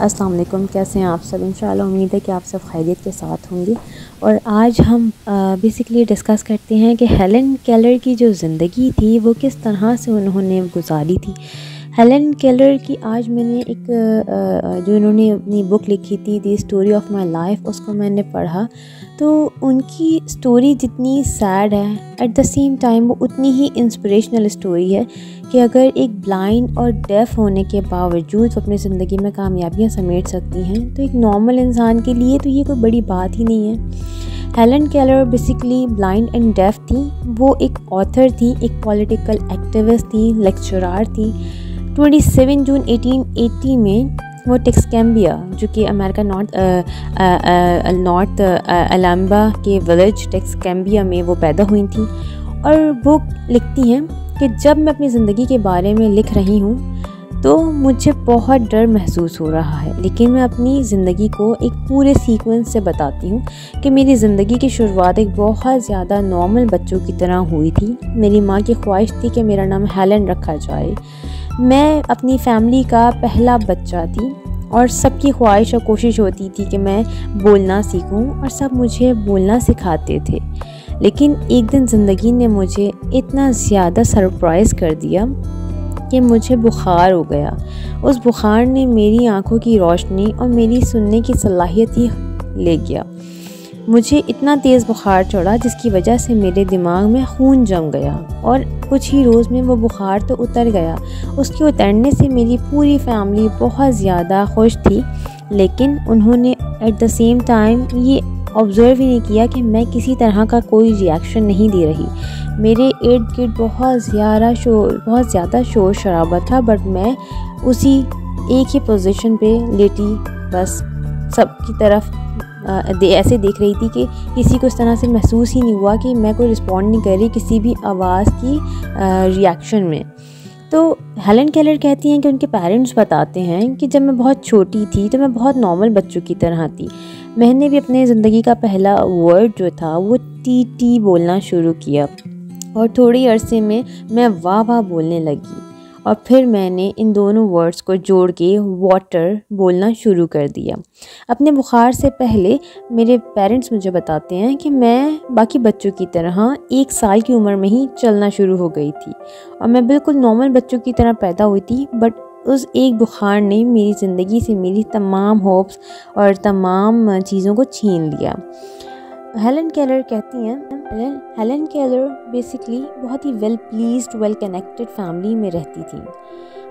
अस्सलाम वालेकुम। कैसे हैं आप सब? इंशाल्लाह उम्मीद है कि आप सब खैरियत के साथ होंगे। और आज हम बेसिकली डिस्कस करते हैं कि हेलन केलर की जो ज़िंदगी थी वो किस तरह से उन्होंने गुजारी थी। हेलन केलर की आज मैंने एक जो इन्होंने अपनी बुक लिखी थी दी स्टोरी ऑफ माई लाइफ, उसको मैंने पढ़ा तो उनकी स्टोरी जितनी सैड है एट द सेम टाइम वो उतनी ही इंस्पिरेशनल स्टोरी है कि अगर एक ब्लाइंड और डेफ होने के बावजूद वो अपनी ज़िंदगी में कामयाबियाँ समेट सकती हैं तो एक नॉर्मल इंसान के लिए तो ये कोई बड़ी बात ही नहीं है। Helen Keller basically blind and deaf थी। वो एक ऑथर थी, एक पॉलिटिकल एक्टिविस्ट थी, लेक्चरार थी। 27 जून 1880 में वो टेक्सकैम्बिया, जो कि अमेरिका नॉर्थ अलाम्बा के विलेज टेक्सकैम्बिया में वो पैदा हुई थी। और वो लिखती हैं कि जब मैं अपनी ज़िंदगी के बारे में लिख रही हूँ तो मुझे बहुत डर महसूस हो रहा है, लेकिन मैं अपनी ज़िंदगी को एक पूरे सीक्वेंस से बताती हूँ कि मेरी ज़िंदगी की शुरुआत एक बहुत ज़्यादा नॉर्मल बच्चों की तरह हुई थी। मेरी माँ की ख्वाहिश थी कि मेरा नाम हेलन रखा जाए। मैं अपनी फैमिली का पहला बच्चा थी और सबकी ख्वाहिश और कोशिश होती थी कि मैं बोलना सीखूं और सब मुझे बोलना सिखाते थे। लेकिन एक दिन ज़िंदगी ने मुझे इतना ज़्यादा सरप्राइज़ कर दिया कि मुझे बुखार हो गया। उस बुखार ने मेरी आंखों की रोशनी और मेरी सुनने की सलाहियत ही ले गया। मुझे इतना तेज़ बुखार चढ़ा जिसकी वजह से मेरे दिमाग में खून जम गया और कुछ ही रोज़ में वो बुखार तो उतर गया। उसके उतरने से मेरी पूरी फैमिली बहुत ज़्यादा खुश थी, लेकिन उन्होंने एट द सेम टाइम ये ऑब्ज़र्व ही नहीं किया कि मैं किसी तरह का कोई रिएक्शन नहीं दे रही। मेरे इर्द गिर्द बहुत ज़्यादा शोर शराबा था, बट मैं उसी एक ही पोजीशन पे लेटी बस सबकी तरफ ऐसे देख रही थी कि किसी को इस तरह से महसूस ही नहीं हुआ कि मैं कोई रिस्पॉन्ड नहीं कर रही किसी भी आवाज़ की रिएक्शन में। तो हेलन केलर कहती हैं कि उनके पेरेंट्स बताते हैं कि जब मैं बहुत छोटी थी तो मैं बहुत नॉर्मल बच्चों की तरह थी। मैंने भी अपने ज़िंदगी का पहला वर्ड जो था वो टी बोलना शुरू किया और थोड़ी अरसे में मैं वाह वाह बोलने लगी और फिर मैंने इन दोनों वर्ड्स को जोड़ के वाटर बोलना शुरू कर दिया। अपने बुखार से पहले मेरे पेरेंट्स मुझे बताते हैं कि मैं बाकी बच्चों की तरह 1 साल की उम्र में ही चलना शुरू हो गई थी और मैं बिल्कुल नॉर्मल बच्चों की तरह पैदा हुई थी। बट उस एक बुखार ने मेरी ज़िंदगी से मेरी तमाम होप्स और तमाम चीज़ों को छीन लिया। हेलन केलर कहती हैं, हेलन केलर बेसिकली बहुत ही well pleased well connected family में रहती थी।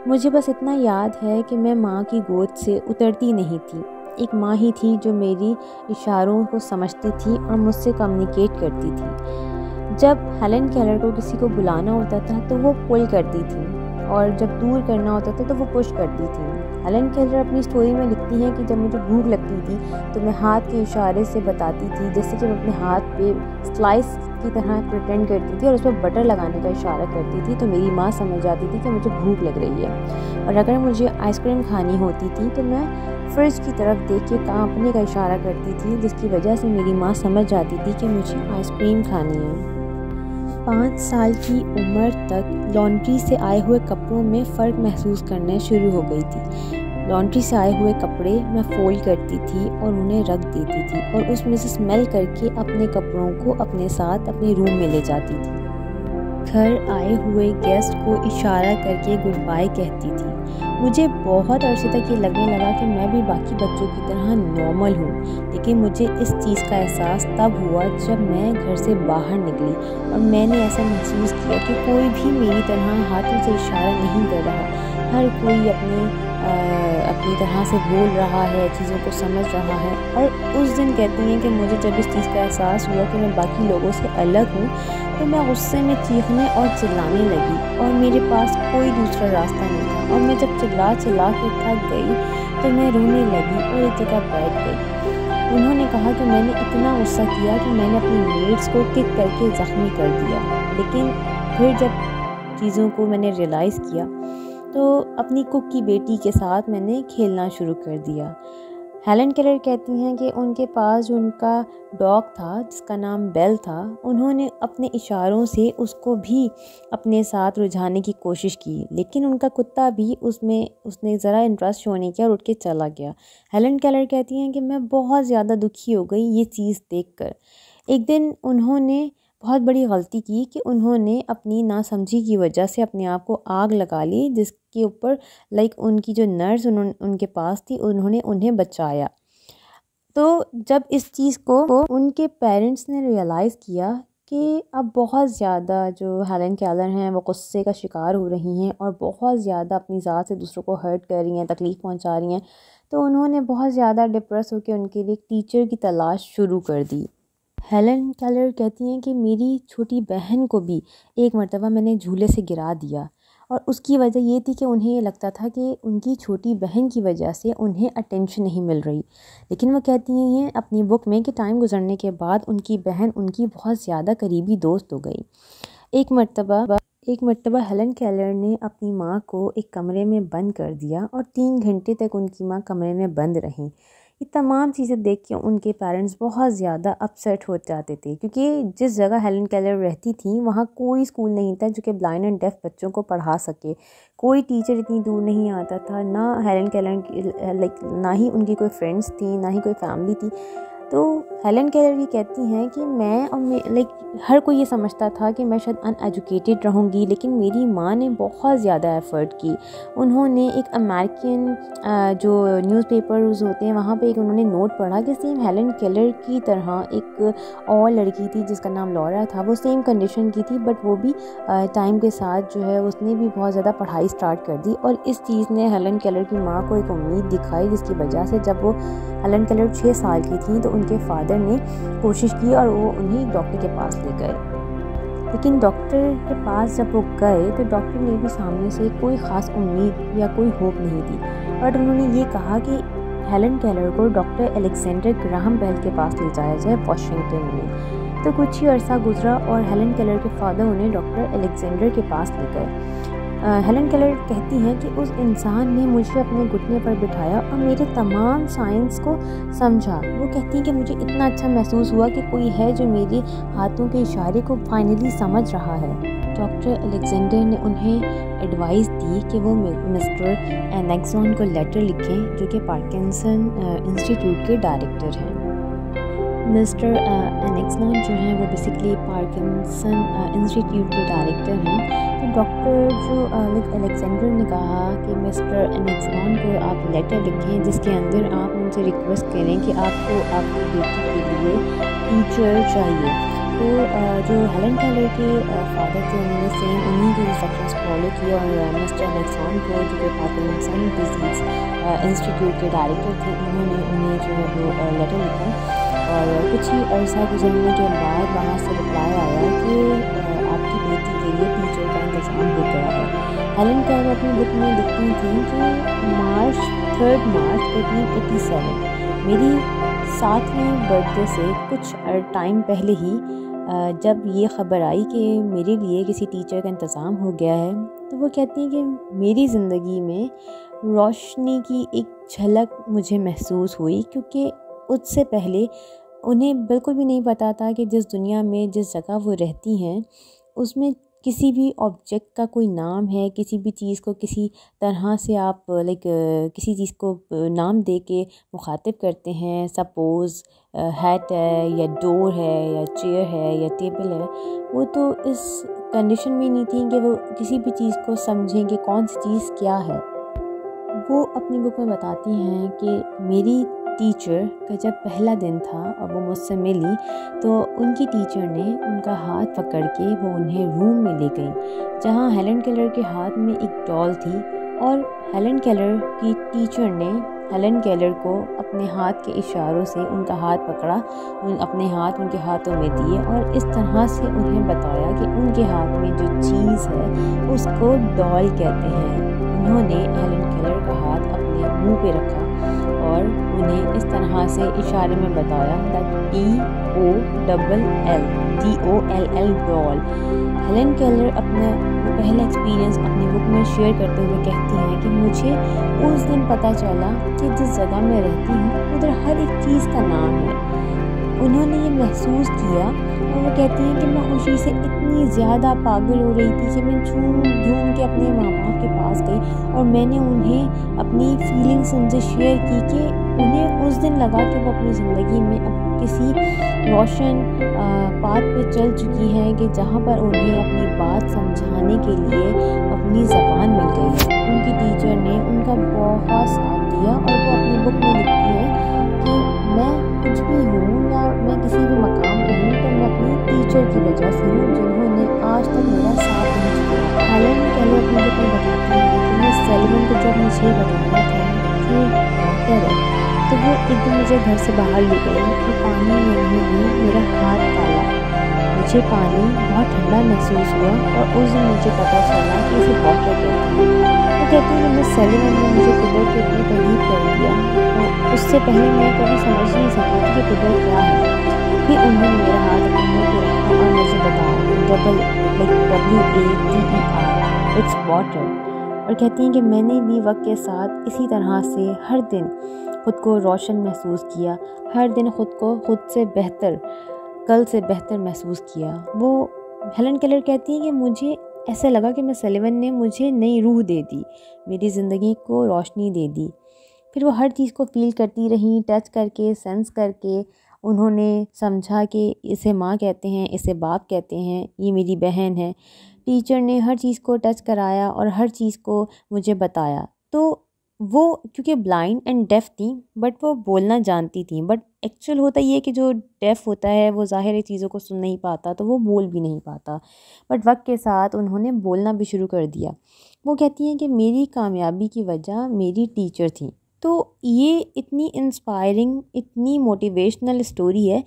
मुझे बस इतना याद है कि मैं माँ की गोद से उतरती नहीं थी। एक माँ ही थी जो मेरी इशारों को समझती थी और मुझसे कम्युनिकेट करती थी। जब हेलन केलर को किसी को बुलाना होता था तो वो पुल करती थी और जब दूर करना होता था तो वो पुश करती थी। हेलन केलर अपनी स्टोरी में लिखती हैं कि जब मुझे भूख लगती थी तो मैं हाथ के इशारे से बताती थी, जैसे कि मैं अपने हाथ पे स्लाइस की तरह प्रिटेंड करती थी और उस पर बटर लगाने का इशारा करती थी तो मेरी माँ समझ जाती थी कि मुझे भूख लग रही है। और अगर मुझे आइसक्रीम खानी होती थी तो मैं फ्रिज की तरफ देख के कांपने का इशारा करती थी, जिसकी वजह से मेरी माँ समझ जाती थी कि मुझे आइसक्रीम खानी है। 5 साल की उम्र तक लॉन्ड्री से आए हुए कपड़ों में फ़र्क महसूस करना शुरू हो गई थी। लॉन्ड्री से आए हुए कपड़े मैं फोल्ड करती थी और उन्हें रख देती थी और उसमें से स्मेल करके अपने कपड़ों को अपने साथ अपने रूम में ले जाती थी। घर आए हुए गेस्ट को इशारा करके गुड बाय कहती थी। मुझे बहुत अरसे तक ये लगने लगा कि मैं भी बाकी बच्चों की तरह नॉर्मल हूँ, लेकिन मुझे इस चीज़ का एहसास तब हुआ जब मैं घर से बाहर निकली और मैंने ऐसा महसूस किया कि कोई भी मेरी तरह हाथों से इशारा नहीं कर रहा। हर कोई अपनी तरह से बोल रहा है, चीज़ों को समझ रहा है। और उस दिन कहती हैं कि मुझे जब इस चीज़ का एहसास हुआ कि मैं बाकी लोगों से अलग हूँ तो मैं गुस्से में चीखने और चिल्लाने लगी और मेरे पास कोई दूसरा रास्ता नहीं था। और मैं जब चिल्ला के थक गई तो मैं रोने लगी और एक जगह बैठ गई। उन्होंने कहा कि मैंने इतना गुस्सा किया कि मैंने अपनी मेट्स को किक करके ज़ख्मी कर दिया। लेकिन फिर जब चीज़ों को मैंने रियलाइज़ किया तो अपनी कुक की बेटी के साथ मैंने खेलना शुरू कर दिया। हेलन केलर कहती हैं कि उनके पास जो उनका डॉग था जिसका नाम बेल था, उन्होंने अपने इशारों से उसको भी अपने साथ रुझाने की कोशिश की, लेकिन उनका कुत्ता भी उसने ज़रा इंटरेस्ट शो नहीं किया और उठ के चला गया। हेलन केलर कहती हैं कि मैं बहुत ज़्यादा दुखी हो गई ये चीज़ देखकर। एक दिन उन्होंने बहुत बड़ी गलती की कि उन्होंने अपनी नासमझी की वजह से अपने आप को आग लगा ली, जिसके ऊपर उनकी जो नर्स उनके पास थी उन्होंने उन्हें बचाया। तो जब इस चीज़ को उनके पेरेंट्स ने रियलाइज़ किया कि अब बहुत ज़्यादा जो हेलन केलर हैं वो गुस्से का शिकार हो रही हैं और बहुत ज़्यादा अपनी ज़ात से दूसरों को हर्ट कर रही हैं, तकलीफ़ पहुंचा रही हैं, तो उन्होंने बहुत ज़्यादा डिप्रेस होकर उनके लिए एक टीचर की तलाश शुरू कर दी। हेलन केलर कहती हैं कि मेरी छोटी बहन को भी एक मर्तबा मैंने झूले से गिरा दिया और उसकी वजह ये थी कि उन्हें ये लगता था कि उनकी छोटी बहन की वजह से उन्हें अटेंशन नहीं मिल रही। लेकिन वो कहती हैं अपनी बुक में कि टाइम गुजरने के बाद उनकी बहन उनकी बहुत ज़्यादा करीबी दोस्त हो गई। एक मर्तबा हेलन केलर ने अपनी माँ को एक कमरे में बंद कर दिया और 3 घंटे तक उनकी माँ कमरे में बंद रहीं। ये तमाम चीज़ें देख के उनके पेरेंट्स बहुत ज़्यादा अपसेट हो जाते थे, क्योंकि जिस जगह हेलन केलर रहती थी वहाँ कोई स्कूल नहीं था जो कि ब्लाइंड एंड डेफ बच्चों को पढ़ा सके। कोई टीचर इतनी दूर नहीं आता था, ना हेलन केलर ना ही उनकी कोई फ्रेंड्स थी, ना ही कोई फैमिली थी। तो हेलन केलर ये कहती हैं कि मैं और हर कोई ये समझता था कि मैं शायद अनएजुकेटेड रहूँगी, लेकिन मेरी माँ ने बहुत ज़्यादा एफ़र्ट की। उन्होंने एक अमेरिकन जो न्यूज़पेपर्स होते हैं वहाँ पे एक उन्होंने नोट पढ़ा कि सेम हेलन केलर की तरह एक और लड़की थी जिसका नाम लॉरा था, वो सेम कंडीशन की थी, बट वो भी टाइम के साथ जो है उसने भी बहुत ज़्यादा पढ़ाई स्टार्ट कर दी। और इस चीज़ ने हेलन केलर की माँ को एक उम्मीद दिखाई, जिसकी वजह से जब वो हेलन केलर 6 साल की थी तो उनके फादर ने कोशिश की और वो उन्हें डॉक्टर के पास ले गए। लेकिन डॉक्टर के पास जब वो गए तो डॉक्टर ने भी सामने से कोई ख़ास उम्मीद या कोई होप नहीं दी, बट उन्होंने ये कहा कि हेलन केलर को डॉक्टर अलेक्जेंडर ग्राहम बेल के पास ले जाया जाए वाशिंगटन में। तो कुछ ही अर्सा गुजरा और हेलन केलर के फादर उन्हें डॉक्टर अलेक्जेंडर के पास ले गए। हेलन केलर कहती हैं कि उस इंसान ने मुझे अपने घुटने पर बिठाया और मेरे तमाम साइंस को समझा। वो कहती हैं कि मुझे इतना अच्छा महसूस हुआ कि कोई है जो मेरे हाथों के इशारे को फाइनली समझ रहा है। डॉक्टर अलेक्जेंडर ने उन्हें एडवाइस दी कि वो मिस्टर एनेक्सॉन को लेटर लिखें, जो कि पार्किंसन इंस्टीट्यूट के डायरेक्टर हैं। मिस्टर एनेक्सॉन जो हैं वो बेसिकली पार्किंसन इंस्टीट्यूट के डायरेक्टर हैं। तो डॉक्टर जो अलेक्जेंडर ने कहा कि मिस्टर एनेक्सॉन को आप लेटर लिखें जिसके अंदर आप उनसे रिक्वेस्ट करें कि आपको आपकी बेटी के लिए टीचर चाहिए। तो जो हेलन केलर के फादर थे उन्होंने सेम उन्हीं के इंस्ट्रक्शंस फॉलो किए और मिस्टर एनेक्सॉन को जो कि पार्किंसन डिजीज़ इंस्टीट्यूट के डायरेक्टर थे उन्होंने उन्हें जो है वो लेटर लिखा। और कुछ ही अर्सा गुजरने के बाद वहाँ से रिप्लाई आया कि आपकी बेटी के लिए टीचर का इंतज़ाम हो गया है। हेलन केलर अपनी बुक में लिखती थी कि 3 मार्च 1887 मेरी 7वीं बर्थडे से कुछ टाइम पहले ही जब ये ख़बर आई कि मेरे लिए किसी टीचर का इंतज़ाम हो गया है, तो वो कहती हैं कि मेरी ज़िंदगी में रोशनी की एक झलक मुझे महसूस हुई, क्योंकि उससे पहले उन्हें बिल्कुल भी नहीं पता था कि जिस दुनिया में जिस जगह वो रहती हैं उसमें किसी भी ऑब्जेक्ट का कोई नाम है, किसी भी चीज़ को किसी तरह से आप किसी चीज़ को नाम दे के मुखातिब करते हैं। सपोज़ हैट है या डोर है या चेयर है या टेबल है, वो तो इस कंडीशन में नहीं थी कि वो किसी भी चीज़ को समझें कि कौन सी चीज़ क्या है। वो अपनी बुक में बताती हैं कि मेरी टीचर का जब पहला दिन था और वो मुझसे मिली तो उनकी टीचर ने उनका हाथ पकड़ के वो उन्हें रूम में ले गई जहाँ हेलन केलर के हाथ में एक डॉल थी, और हेलन केलर की टीचर ने हेलन केलर को अपने हाथ के इशारों से उनका हाथ पकड़ा, अपने हाथ उनके हाथों में दिए और इस तरह से उन्हें बताया कि उनके हाथ में जो चीज़ है उसको डॉल कहते हैं। उन्होंने हेलन केलर का हाथ अपने मुंह पे रखा और उन्हें इस तरह से इशारे में बताया that DOLL doll. Helen Keller अपना पहला एक्सपीरियंस अपनी बुक में शेयर करते हुए कहती हैं कि मुझे उस दिन पता चला कि जिस जगह मैं रहती हूँ उधर हर एक चीज़ का नाम है। उन्होंने ये महसूस किया और वो कहती हैं कि मैं खुशी से इतनी ज़्यादा पागल हो रही थी कि मैं झूम के अपने माँ बाप के पास गई और मैंने उन्हें अपनी फीलिंग्स उनसे शेयर की कि उन्हें उस दिन लगा कि वो अपनी ज़िंदगी में अब किसी रोशन पाथ पे चल चुकी हैं कि जहाँ पर उन्हें अपनी बात समझाने के लिए अपनी ज़बान मिल गई है। उनकी टीचर ने उनका बहुत साथ दिया और वो अपनी बुक में लिखती है कि मैं कुछ भी हूँ या मैं किसी भी मकाम पर हूँ तो मैं अपनी टीचर की वजह से हूँ जिन्होंने आज तक मेरा साथ नहीं छोड़ा। हेलन केलर अपनी बुक में बताती है कि मैं सेलिमन को जब मुझे बताना था कि डॉक्टर है तो वो एक दिन मुझे घर से बाहर ले गई और पानी में उन्होंने मेरा हाथ डाला। मुझे पानी बहुत ठंडा महसूस हुआ और उस दिन मुझे पता चला कि इसे डॉक्टर कहते हैं। वो कहती है कि मिस सेलिमन ने मुझे कुदरत के प्रति तहरीर कर दिया और उससे पहले मैं कभी समझ नहीं सकती थी कि कुदरत क्या है। फिर उन्होंने मेरा हाथ अपने मुँह पे रखा और मुझे बताया इट्स वाटर। और कहती हैं कि मैंने भी वक्त के साथ इसी तरह से हर दिन ख़ुद को रोशन महसूस किया, हर दिन ख़ुद को खुद से बेहतर, कल से बेहतर महसूस किया। वो हेलन केलर कहती हैं कि मुझे ऐसा लगा कि मिस सेलिमन ने मुझे नई रूह दे दी, मेरी ज़िंदगी को रोशनी दे दी। फिर वो हर चीज़ को फ़ील करती रहीं, टच करके, सेंस करके। उन्होंने समझा कि इसे माँ कहते हैं, इसे बाप कहते हैं, ये मेरी बहन है। टीचर ने हर चीज़ को टच कराया और हर चीज़ को मुझे बताया। तो वो क्योंकि ब्लाइंड एंड डेफ़ थी बट वो बोलना जानती थी। बट एक्चुअल होता ये है कि जो डेफ़ होता है वो ज़ाहिर चीज़ों को सुन नहीं पाता तो वो बोल भी नहीं पाता। बट वक्त के साथ उन्होंने बोलना भी शुरू कर दिया। वो कहती हैं कि मेरी कामयाबी की वजह मेरी टीचर थी। तो ये इतनी इंस्पायरिंग, इतनी मोटिवेशनल स्टोरी है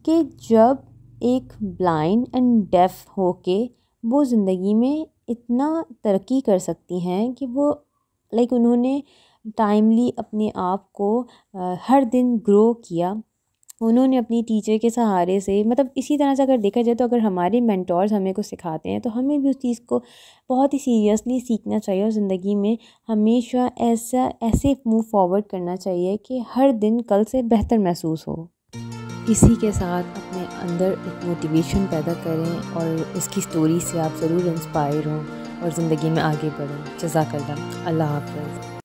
कि जब एक ब्लाइंड एंड डेफ़ होके वो ज़िंदगी में इतना तरक्की कर सकती हैं कि वो उन्होंने टाइमली अपने आप को हर दिन ग्रो किया। उन्होंने अपनी टीचर के सहारे से, मतलब इसी तरह से अगर देखा जाए तो अगर हमारे मेंटोर्स हमें कुछ सिखाते हैं तो हमें भी उस चीज़ को बहुत ही सीरियसली सीखना चाहिए और ज़िंदगी में हमेशा ऐसे मूव फॉरवर्ड करना चाहिए कि हर दिन कल से बेहतर महसूस हो। इसी के साथ अपने अंदर एक मोटिवेशन पैदा करें और इसकी स्टोरी से आप ज़रूर इंस्पायर हों और ज़िंदगी में आगे बढ़ें। जज़ाकल्लाह। अल्लाह हाफ़िज़।